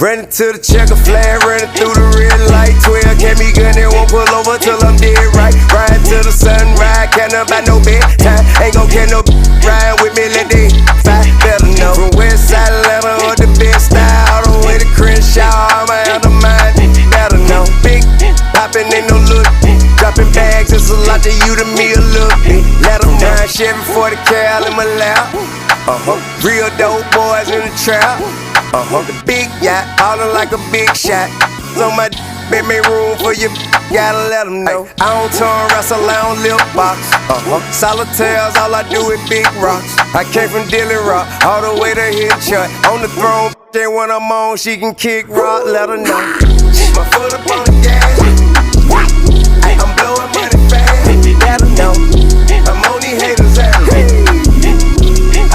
Running to the checker flag, running through the red light. 12 can't be gun, they won't pull over till I'm dead right. Riding till the sunrise, can't about no bedtime. Ain't gon' get no ride with me, let they fight. Better know from West Side Atlanta or the best style, all the way to Crenshaw, I'm out of mind. Better know, big poppin' ain't no look. Dropping bags, it's a lot to you, to me a little bit. Let 'em know, Chevy 40 cal in my lap. Real dope boys in the trap. The big yacht, ballin' like a big shot. So my make me room for you, gotta let 'em know. I don't turn wrestle, I don't lip box. Solitaires, all I do is big rocks. I came from Dilly Rock, all the way to Hitchcock. On the throne, then when I'm on, she can kick rock, let her know. My foot up on the gas, I'm blowing money fast, let her know. I'm on these haters' ass.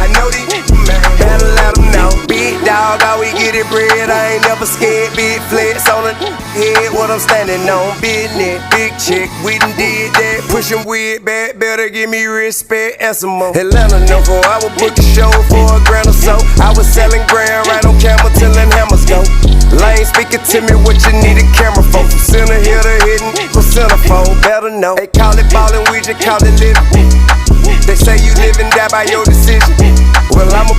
I know these man, better let 'em know. Big dog, all we get it bread, I ain't never scared. Big flex on the head, what I'm standing on. Business, big chick, we done did that. Pushing weed back, better give me respect and some more. Atlanta know for I would book a show for $1,000 or so. I was selling grand right on camera till them hammers go. Lane speaking to me what you need a camera for. From center here to hidden, from centerfold, better know. They call it ballin', we just call it living. They say you live and die by your decision. Well, I'm a